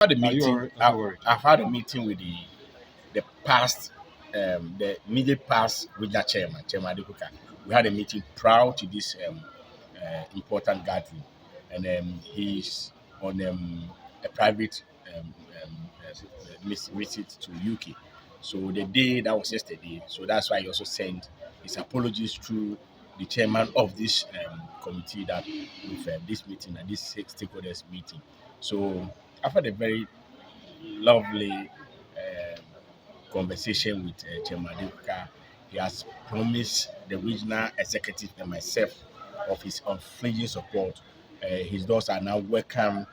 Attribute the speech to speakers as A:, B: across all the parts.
A: Had a meeting. I've had a meeting with the past, the immediate past regional Chairman Adekoka. We had a meeting prior to this important gathering, and he's on a private visit to UK. So the day that was yesterday, so that's why he also sent his apologies through the chairman of this committee that with this meeting and this stakeholders meeting. So I've had a very lovely conversation with Chairman Adekoka. He has promised the regional executive and myself of his unflinching support. His doors are now welcome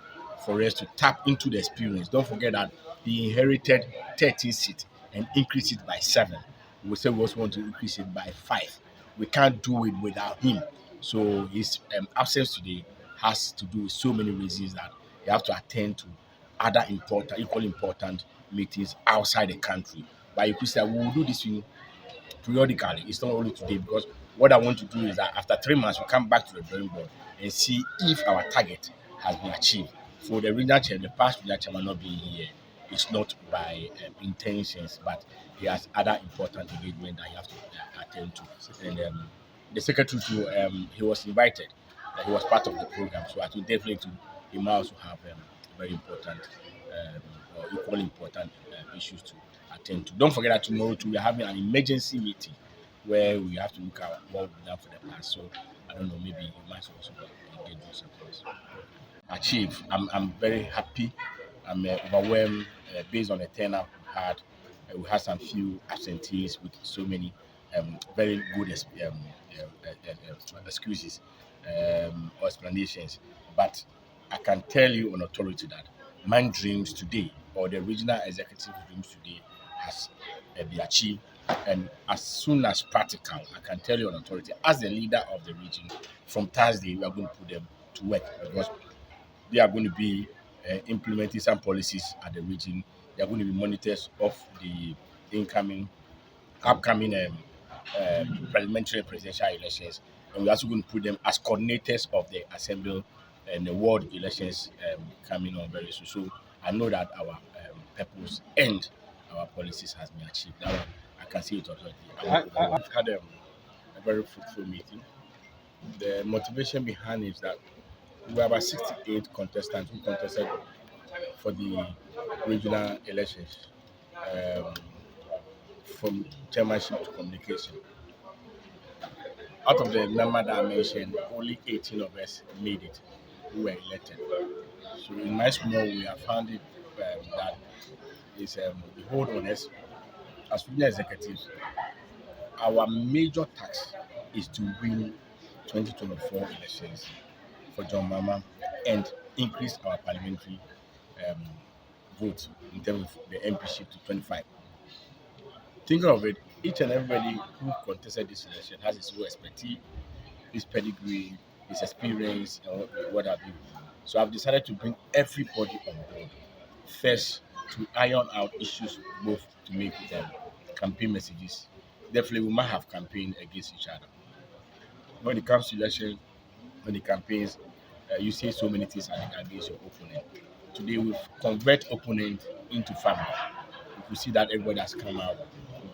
A: for us to tap into the experience. Don't forget that he inherited 13 seats and increased it by 7. We say we also want to increase it by 5. We can't do it without him. So his absence today has to do with so many reasons that he have to attend to other important, equally important meetings outside the country. But you could say we will do this thing periodically. It's not only today, because what I want to do is that after 3 months we come back to the drawing board and see if our target has been achieved. For the regional chair, the past regional chairman not being here, it's not by intentions, but he has other important engagement that he has to attend to. And the secretary too, he was invited. He was part of the program, so I think definitely he might also have very important or equally important issues to attend to. Don't forget that tomorrow too we are having an emergency meeting where we have to look at what we've done for the past. So I don't know, maybe you might also engage in something. Achieve. I'm very happy. I'm overwhelmed based on the turnout we had. We had some few absentees with so many very good excuses or explanations. But I can tell you on authority that my dreams today, or the regional executive dreams today, has been achieved. And as soon as practical, I can tell you on authority, as the leader of the region, from Thursday, we are going to put them to work, because they are going to be implementing some policies at the region. They are going to be monitors of the upcoming parliamentary and presidential elections. And we're also going to put them as coordinators of the assembly and the ward elections coming on very soon. So I know that our purpose and our policies has been achieved. Now I can see it already. We've had a very fruitful meeting. The motivation behind it is that we have about 68 contestants who contested for the regional elections, from chairmanship to communication. Out of the number that I mentioned, only 18 of us made it who were elected. So in my small way, I found it that it's the hold on us as regional executives. Our major task is to win 2024 elections for John Mama and increase our parliamentary vote in terms of the MPship to 25. Thinking of it, each and everybody who contested this election has his own expertise, his pedigree, his experience, and what have you. So I've decided to bring everybody on board. First, to iron out issues, both to make them campaign messages. Definitely, we might have campaigned against each other. When it comes to election, when the campaigns, you say so many things against your opponent. Today, we've convert opponent into family. You could see that everybody has come out with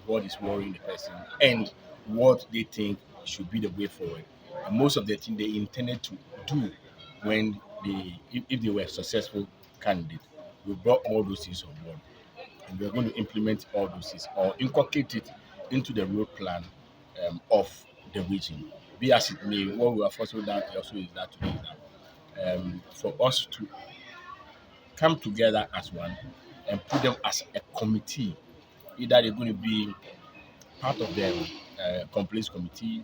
A: what is worrying the person and what they think should be the way forward. And most of the things they intended to do when if they were successful candidate, we brought all those things on board, and we're going to implement all those things or inculcate it into the road plan of the region. Be as it may, what we are also done also is that today is that for us to come together as one and put them as a committee. Either they're going to be part of the complaints committee,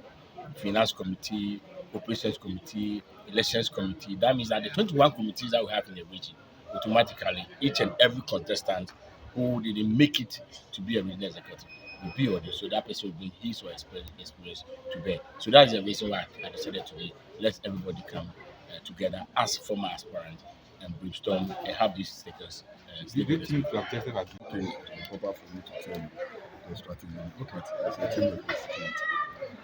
A: finance committee, operations committee, elections committee. That means that the 21 committees that we have in the region, automatically each and every contestant who didn't make it to be a regional executive will be on it. So that person will bring his or experience to bear. So that's the reason why I decided today, let everybody come together as former aspirants and brainstorm and have these stickers.
B: Do you think you have tested as
A: proper for me to tell you?
B: strategy. Look at as a team representative.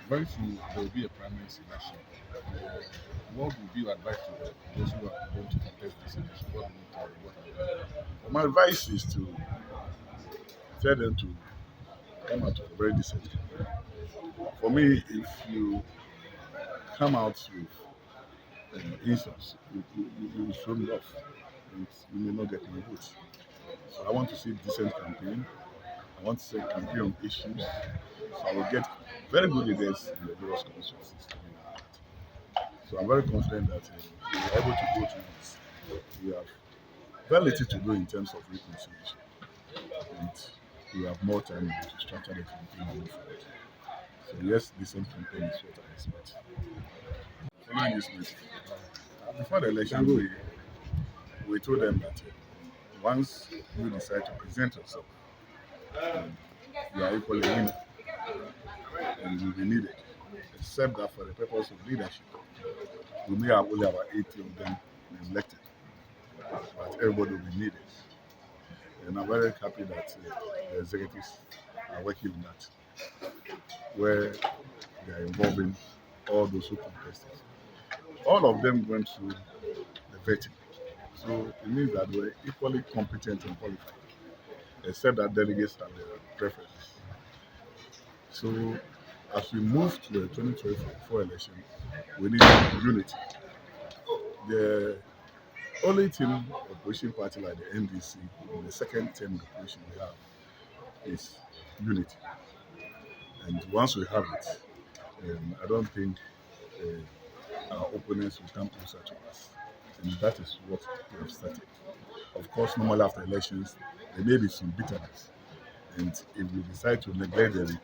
B: Very soon there will be a primary selection. What would you advise to those who are going to contest this election? What would you tell them? What are they? Well, my advice is to tell them to come out with a very decent campaign. For me, if you come out with insults, you show me off, and you may not get my votes. So I want to see decent campaign. I want to see a campaign on issues. So I will get very good leaders in the various constituencies. So I'm very confident that we are able to go through this. We have very little to do in terms of reconciliation. And we have more time to structure the campaign and move forward. So yes, decent campaign is what I expect. Following this meeting, before the election, we told them that once you decide to present yourself, you are equally a winner and you will be needed. Except that for the purpose of leadership, we may have only about 80 of them elected, but everybody will be needed. And I'm very happy that the executives are working on that, where they are involving all those who contested. All of them went through the vetting. So it means that we're equally competent and qualified, except that delegates have their preferences. So as we move to the 2024 election, we need unity. The only team opposition party like the NDC, the second term opposition we have is unity. And once we have it, I don't think our opponents will come closer to us. And that is what we have started. Of course, normally after elections, there may be some bitterness. And if we decide to neglect them,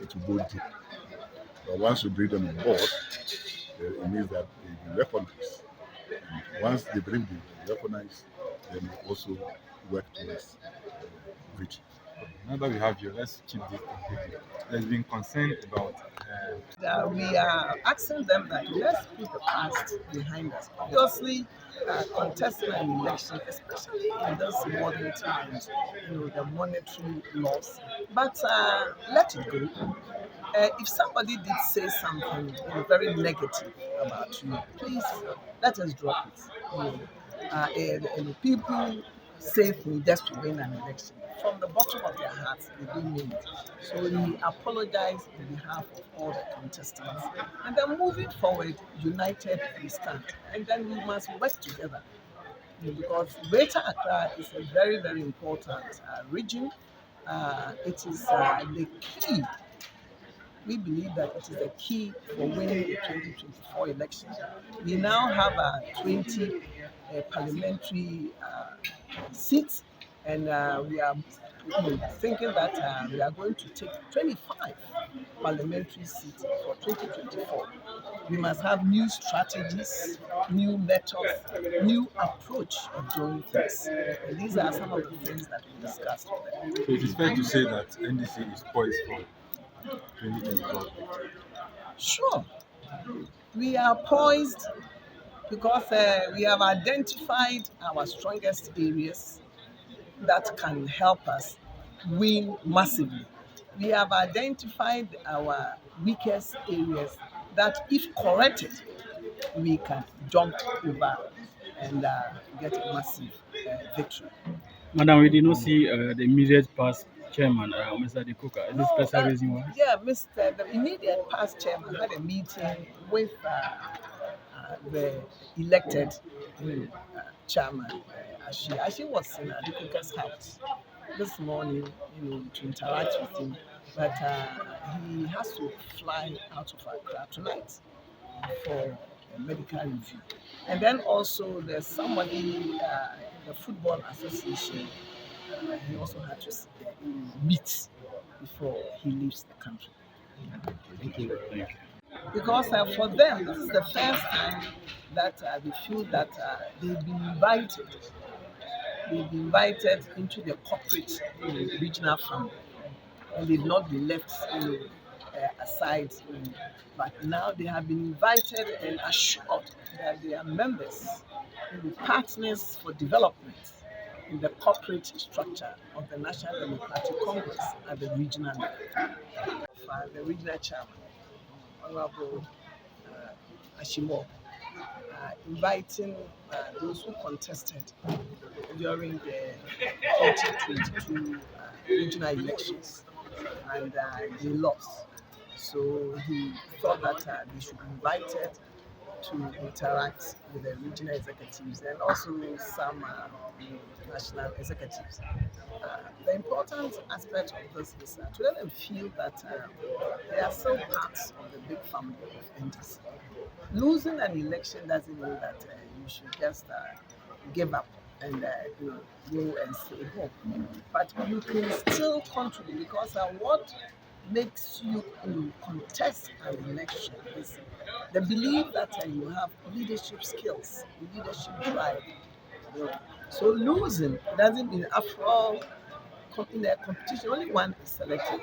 B: it will go deep. But once we bring them on board, it means that they will recognize. And once they believe they recognize, then we also work towards victory.
C: Now that we have you, let's keep this concluded. There's been concern about.
D: We are asking them that let's put the past behind us. Obviously, contesting an election, especially in those modern times, the monetary loss. But let it go. If somebody did say something very negative about you, please let us drop it. People say things just to win an election. From the bottom of their hearts, they do mean it. So we apologize on behalf of all the contestants. And then moving forward, united we stand. And then we must work together. Because Greater Accra is a very, very important region. It is the key. We believe that it is the key for winning the 2024 election. We now have 20 parliamentary seats, and we are thinking that we are going to take 25 parliamentary seats for 2024. We must have new strategies, new methods, new approach of doing things. And these are some of the things that we discussed with them.
C: So it is fair to say that NDC is poised for 2024.
D: Sure. We are poised because we have identified our strongest areas that can help us win massively. We have identified our weakest areas that, if corrected, we can jump over and get a massive victory.
E: Madam, we did not see the immediate past chairman, Mr. Dekuka. Is this special reason why?
D: Yeah, the immediate past chairman had a meeting with the elected chairman. Ashie was in Dekuka's house this morning, to interact with him, but he has to fly out of Accra tonight for a medical review. And then also there's somebody in the Football Association. He also had to meet before he leaves the country.
E: Thank you.
D: Because for them, this is the first time that they feel that they've been invited. They've been invited into the corporate regional family, and they've not been left aside. But now they have been invited and assured that they are members, partners for development. in the corporate structure of the National Democratic Congress at the regional level. The regional chairman, Honorable Ashie Moore, inviting those who contested during the 2022 regional elections, and they lost. So he thought that they should be invited to interact with the regional executives and also some national executives. The important aspect of this is to let them feel that they are still parts of the big family of NDC. Losing an election doesn't mean that you should just give up and go and stay home. But you can still contribute, because what makes you contest an election is the belief that you have leadership skills, leadership drive. So losing doesn't mean, after all, in the competition only one is selected,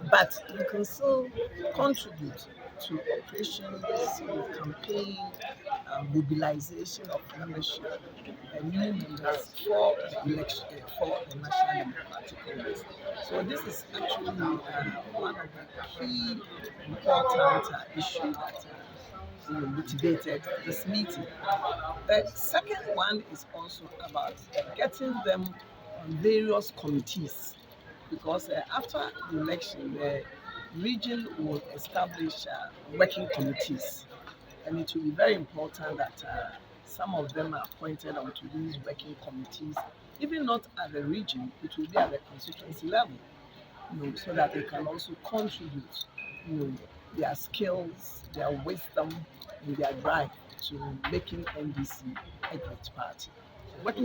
D: but you can still contribute to operations, campaign, mobilization of membership, and new members for the election, for the National Democratic Congress. So this is actually one of the key important issues that motivated this meeting. The second one is also about getting them on various committees, because after the election, the region will establish working committees, and it will be very important that some of them are appointed onto these working committees, even not at the region, it will be at the constituency level, so that they can also contribute, their skills, their wisdom, and their drive to making NDC a great party.